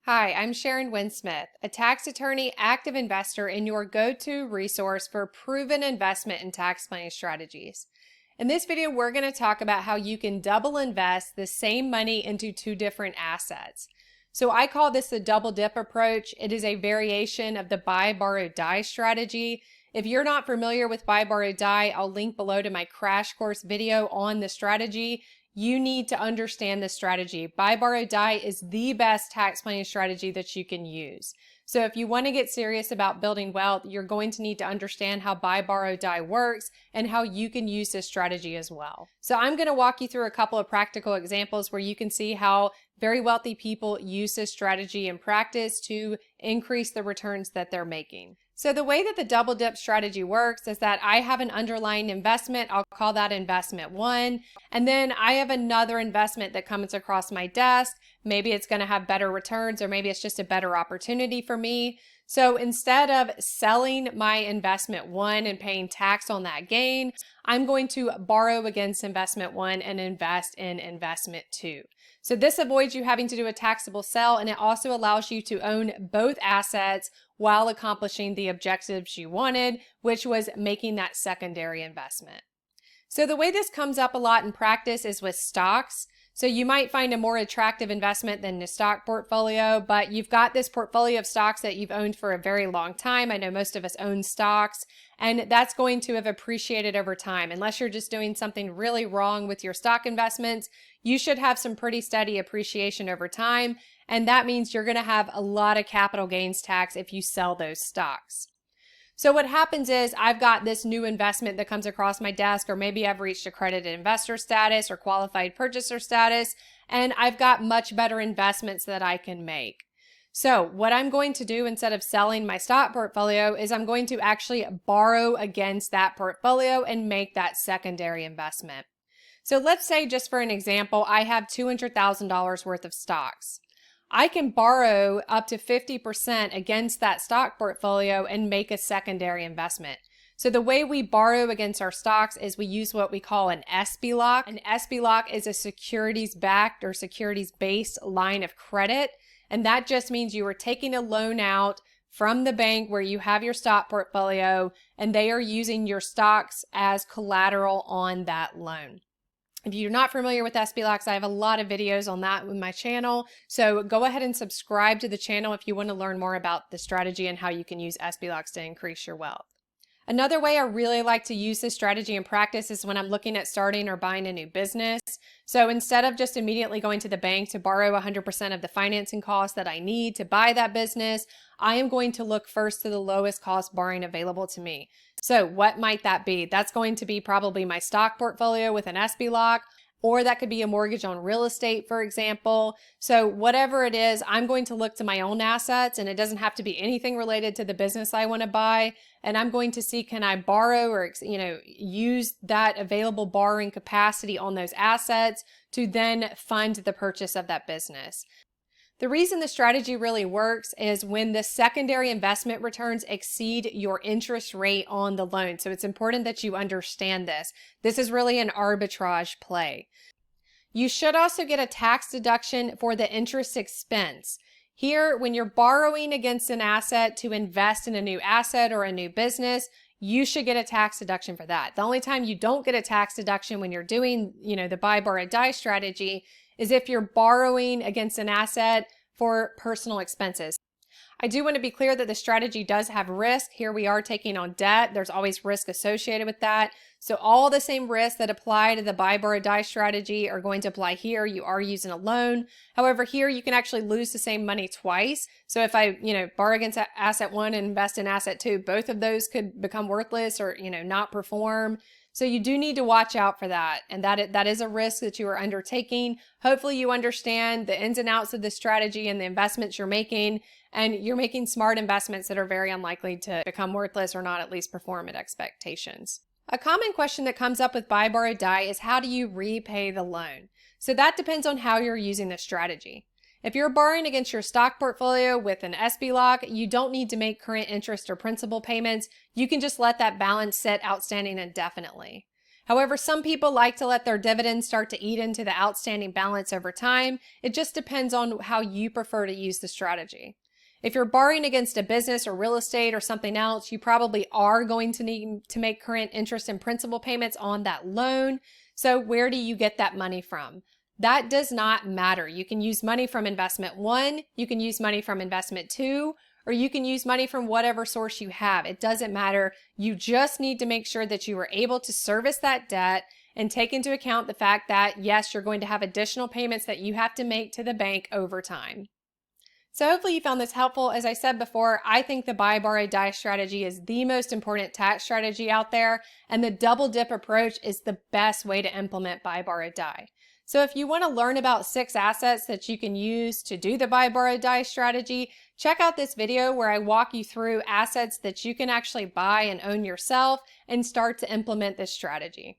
Hi, I'm Sharon Winsmith, a tax attorney, active investor, and your go-to resource for proven investment and tax planning strategies. In this video, we're going to talk about how you can double invest the same money into two different assets. So I call this the double dip approach. It is a variation of the buy, borrow, die strategy. If you're not familiar with buy, borrow, die, I'll link below to my crash course video on the strategy. You need to understand this strategy. Buy, borrow, die is the best tax planning strategy that you can use. So if you want to get serious about building wealth, you're going to need to understand how buy, borrow, die works and how you can use this strategy as well. So I'm going to walk you through a couple of practical examples where you can see how very wealthy people use this strategy in practice to increase the returns that they're making. So the way that the double dip strategy works is that I have an underlying investment. I'll call that investment one. And then I have another investment that comes across my desk. Maybe it's going to have better returns, or maybe it's just a better opportunity for me. So instead of selling my investment one and paying tax on that gain, I'm going to borrow against investment one and invest in investment two. So this avoids you having to do a taxable sale, and it also allows you to own both assets while accomplishing the objectives you wanted, which was making that secondary investment. So the way this comes up a lot in practice is with stocks. So you might find a more attractive investment than the stock portfolio, but you've got this portfolio of stocks that you've owned for a very long time. I know most of us own stocks, and that's going to have appreciated over time. Unless you're just doing something really wrong with your stock investments, you should have some pretty steady appreciation over time. And that means you're going to have a lot of capital gains tax if you sell those stocks. So what happens is I've got this new investment that comes across my desk, or maybe I've reached accredited investor status or qualified purchaser status, and I've got much better investments that I can make. So what I'm going to do instead of selling my stock portfolio is I'm going to actually borrow against that portfolio and make that secondary investment. So let's say, just for an example, I have $200,000 worth of stocks. I can borrow up to 50% against that stock portfolio and make a secondary investment. So the way we borrow against our stocks is we use what we call an SBLOC. An SBLOC is a securities-backed or securities-based line of credit. And that just means you are taking a loan out from the bank where you have your stock portfolio, and they are using your stocks as collateral on that loan. If you're not familiar with SBLOCs, I have a lot of videos on that with my channel. So go ahead and subscribe to the channel if you want to learn more about the strategy and how you can use SBLOCs to increase your wealth. Another way I really like to use this strategy in practice is when I'm looking at starting or buying a new business. So instead of just immediately going to the bank to borrow 100% of the financing costs that I need to buy that business, I am going to look first to the lowest cost borrowing available to me. So what might that be? That's going to be probably my stock portfolio with an SBLOC, or that could be a mortgage on real estate, for example. So whatever it is, I'm going to look to my own assets, and it doesn't have to be anything related to the business I want to buy. And I'm going to see, can I borrow or, use that available borrowing capacity on those assets to then fund the purchase of that business. The reason the strategy really works is when the secondary investment returns exceed your interest rate on the loan. So it's important that you understand this. This is really an arbitrage play. You should also get a tax deduction for the interest expense. Here, when you're borrowing against an asset to invest in a new asset or a new business, you should get a tax deduction for that. The only time you don't get a tax deduction when you're doing, the buy, borrow, die strategy is if you're borrowing against an asset for personal expenses. I do want to be clear that the strategy does have risk. Here we are taking on debt. There's always risk associated with that. So all the same risks that apply to the buy, borrow, die strategy are going to apply here. You are using a loan. However, here you can actually lose the same money twice. So if I, borrow against asset one and invest in asset two, both of those could become worthless or, not perform. So you do need to watch out for that. And that is a risk that you are undertaking. Hopefully you understand the ins and outs of the strategy and the investments you're making, and you're making smart investments that are very unlikely to become worthless or not at least perform at expectations. A common question that comes up with buy, borrow, die is, how do you repay the loan? So that depends on how you're using the strategy. If you're borrowing against your stock portfolio with an SBLOC, you don't need to make current interest or principal payments. You can just let that balance sit outstanding indefinitely. However, some people like to let their dividends start to eat into the outstanding balance over time. It just depends on how you prefer to use the strategy. If you're borrowing against a business or real estate or something else, you probably are going to need to make current interest and principal payments on that loan. So where do you get that money from? That does not matter. You can use money from investment 1, you can use money from investment 2, or you can use money from whatever source you have. It doesn't matter. You just need to make sure that you are able to service that debt and take into account the fact that, yes, you're going to have additional payments that you have to make to the bank over time. So hopefully you found this helpful. As I said before, I think the buy, borrow, die strategy is the most important tax strategy out there, and the double dip approach is the best way to implement buy, borrow, die. So if you want to learn about 6 assets that you can use to do the buy, borrow, die strategy, check out this video where I walk you through assets that you can actually buy and own yourself and start to implement this strategy.